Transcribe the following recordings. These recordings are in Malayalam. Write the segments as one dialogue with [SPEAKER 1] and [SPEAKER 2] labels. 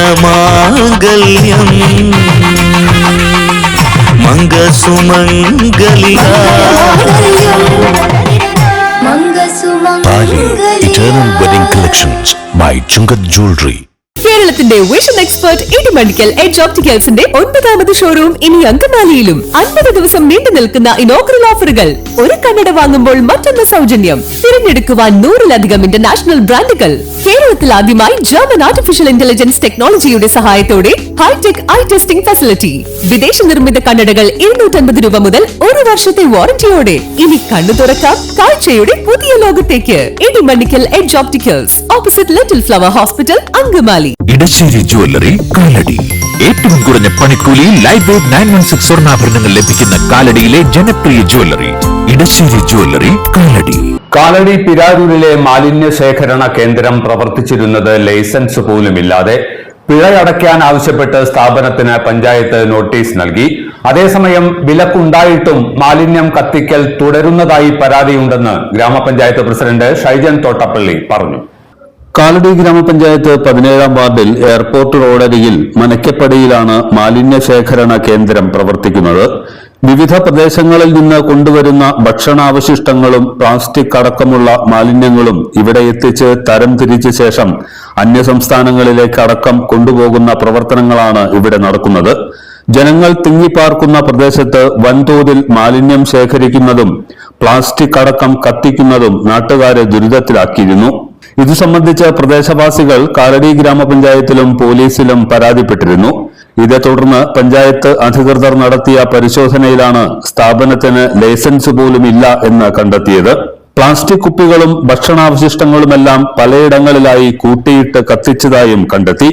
[SPEAKER 1] സർവമംഗളമാംഗല്യം മംഗസുമംഗലികാ
[SPEAKER 2] താലി eternal wedding collections by Chungath jewellery.
[SPEAKER 3] കേരളത്തിന്റെ വിഷൻ എക്സ്പെർട്ട് ഇടിമണ്ണിക്കൽ എഡ്ജ് ഓപ്റ്റിക്കൽസിന്റെ 9ാമത് ഷോറൂം ഇനി അങ്കമാലിയിലും 50 ദിവസം നീണ്ടു നിൽക്കുന്ന ഇനോഗ്രൽ ഓഫറുകൾ. ഒരു കണ്ണട വാങ്ങുമ്പോൾ മറ്റൊന്ന് സൗജന്യം. തിരഞ്ഞെടുക്കുവാൻ 100-ലധികം ഇന്റർനാഷണൽ ബ്രാൻഡുകൾ. കേരളത്തിൽ ആദ്യമായി ജർമ്മൻ ആർട്ടിഫിഷ്യൽ ഇന്റലിജൻസ് ടെക്നോളജിയുടെ സഹായത്തോടെ ഹൈടെക് ഐ ടെസ്റ്റിംഗ് ഫെസിലിറ്റി. വിദേശ നിർമ്മിത കണ്ണടകൾ 250 രൂപ മുതൽ 1 വർഷത്തെ വാറന്റിയോടെ. ഇനി കണ്ണു തുറക്കാം കാഴ്ചയുടെ പുതിയ ലോകത്തേക്ക്. Idimannikkal Edge Opticals, opposite Little Flower Hospital, Angamaly.
[SPEAKER 2] Edassery Jewellery, Kalady. ഏറ്റവും കുറഞ്ഞ പണിക്കൂലിയിൽ ലൈറ്റ് വെയ്റ്റ് 916 സ്വർണ്ണാഭരണങ്ങൾ ലഭിക്കുന്ന കാലടിയിലെ ജനപ്രിയ ജ്വല്ലറി ഇടശ്ശേരി ജ്വല്ലറി, കാലടി.
[SPEAKER 4] കാലടി പിരാരൂരിലെ മാലിന്യ ശേഖരണ കേന്ദ്രം പ്രവർത്തിച്ചിരുന്നത് ലൈസൻസ് പോലുമില്ലാതെ. പിഴയടയ്ക്കാൻ ആവശ്യപ്പെട്ട് സ്ഥാപനത്തിന് പഞ്ചായത്ത് നോട്ടീസ് നൽകി. അതേസമയം വിലക്കുണ്ടായിട്ടും മാലിന്യം കത്തിക്കൽ തുടരുന്നതായി പരാതിയുണ്ടെന്ന് ഗ്രാമപഞ്ചായത്ത് പ്രസിഡന്റ് ഷൈജൻ തോട്ടപ്പള്ളി പറഞ്ഞു. കാലടി ഗ്രാമപഞ്ചായത്ത് 17ാം വാർഡിൽ എയർപോർട്ട് റോഡരികിൽ മനക്കപ്പടിയിലാണ് മാലിന്യ ശേഖരണ കേന്ദ്രം പ്രവർത്തിക്കുന്നത്. വിവിധ പ്രദേശങ്ങളിൽ നിന്ന് കൊണ്ടുവരുന്ന ഭക്ഷണാവശിഷ്ടങ്ങളും പ്ലാസ്റ്റിക് അടക്കമുള്ള മാലിന്യങ്ങളും ഇവിടെ എത്തിച്ച് തരംതിരിച്ച ശേഷം അന്യസംസ്ഥാനങ്ങളിലേക്ക് അടക്കം കൊണ്ടുപോകുന്ന പ്രവർത്തനങ്ങളാണ് ഇവിടെ നടക്കുന്നത്. ജനങ്ങൾ തിങ്ങിപ്പാർക്കുന്ന പ്രദേശത്ത് വൻതോതിൽ മാലിന്യം ശേഖരിക്കുന്നതും പ്ലാസ്റ്റിക് അടക്കം കത്തിക്കുന്നതും നാട്ടുകാരെ ദുരിതത്തിലാക്കിയിരുന്നു. ഇതു സംബന്ധിച്ച് പ്രദേശവാസികൾ കാലടി ഗ്രാമപഞ്ചായത്തിലും പോലീസിലും പരാതിപ്പെട്ടിരുന്നു. ഇതേ തുടർന്ന് പഞ്ചായത്ത് അധികൃതർ നടത്തിയ പരിശോധനയിലാണ് സ്ഥാപനത്തിന് ലൈസൻസ് പോലും ഇല്ല എന്ന് കണ്ടെത്തിയത്. പ്ലാസ്റ്റിക് കുപ്പികളും ഭക്ഷണാവശിഷ്ടങ്ങളുമെല്ലാം പലയിടങ്ങളിലായി കൂട്ടിയിട്ട് കത്തിച്ചതായും കണ്ടെത്തി.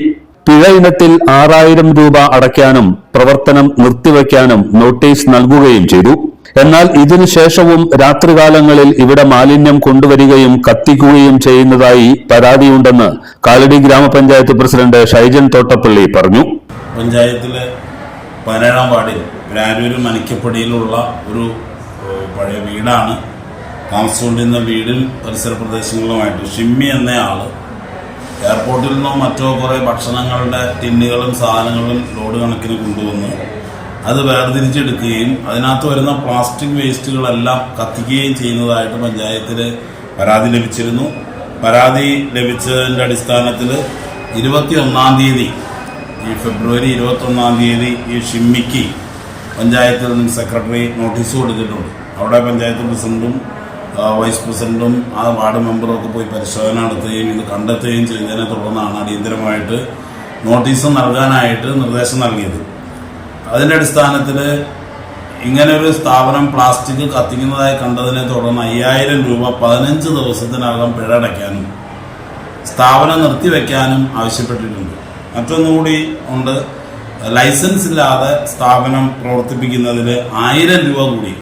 [SPEAKER 4] പിഴ ഇനത്തിൽ 6000 രൂപ അടയ്ക്കാനും പ്രവർത്തനം നിർത്തിവെക്കാനും നോട്ടീസ് നൽകുകയും ചെയ്തു. എന്നാൽ ഇതിനുശേഷവും രാത്രികാലങ്ങളിൽ ഇവിടെ മാലിന്യം കൊണ്ടുവരികയും കത്തിക്കുകയും ചെയ്യുന്നതായി പരാതിയുണ്ടെന്ന് കാലടി ഗ്രാമപഞ്ചായത്ത് പ്രസിഡന്റ് ഷൈജൻ തോട്ടപ്പള്ളി പറഞ്ഞു.
[SPEAKER 5] പഞ്ചായത്തിലെ 17ാം വാർഡിൽ പിരാരൂർ മനക്കപ്പടിയിലുള്ള ഒരു പഴയ വീടാണ്. താമസിച്ചുകൊണ്ടിരുന്ന വീടിൽ പരിസര പ്രദേശങ്ങളുമായിട്ട് ഷിമ്മി എന്നയാള് എയർപോർട്ടിൽ നിന്നോ മറ്റോ കുറേ ഭക്ഷണങ്ങളുടെ ടിന്നുകളും സാധനങ്ങളും ലോഡ് കണക്കിന് കൊണ്ടുവന്ന് അത് വേർതിരിച്ചെടുക്കുകയും അതിനകത്ത് വരുന്ന പ്ലാസ്റ്റിക് വേസ്റ്റുകളെല്ലാം കത്തിക്കുകയും ചെയ്യുന്നതായിട്ട് പഞ്ചായത്തിൽ പരാതി ലഭിച്ചിരുന്നു. പരാതി ലഭിച്ചതിൻ്റെ അടിസ്ഥാനത്തിൽ 21ാം തീയതി ഈ ഫെബ്രുവരി 21ാം തീയതി ഈ ഷിമ്മിക്ക് പഞ്ചായത്തിൽ നിന്ന് സെക്രട്ടറി നോട്ടീസ് കൊടുത്തിട്ടുണ്ട്. അവിടെ പഞ്ചായത്ത് പ്രസിഡന്റും വൈസ് പ്രസിഡന്റും ആ വാർഡ് മെമ്പറും ഒക്കെ പോയി പരിശോധന നടത്തുകയും ഇത് കണ്ടെത്തുകയും ചെയ്തതിനെ തുടർന്നാണ് അടിയന്തരമായിട്ട് നോട്ടീസ് നൽകാനായിട്ട് നിർദ്ദേശം നൽകിയത്. അതിൻ്റെ അടിസ്ഥാനത്തിൽ ഇങ്ങനൊരു സ്ഥാപനം പ്ലാസ്റ്റിക് കത്തിക്കുന്നതായി കണ്ടതിനെ തുടർന്ന് 5000 രൂപ 15 ദിവസത്തിനകം പിഴ അടയ്ക്കാനും സ്ഥാപനം നിർത്തിവെക്കാനും ആവശ്യപ്പെട്ടിട്ടുണ്ട്. മറ്റൊന്നുകൂടി ഉണ്ട്, ലൈസൻസ് ഇല്ലാതെ സ്ഥാപനം പ്രവർത്തിപ്പിക്കുന്നതിൽ 1000 രൂപ കൂടി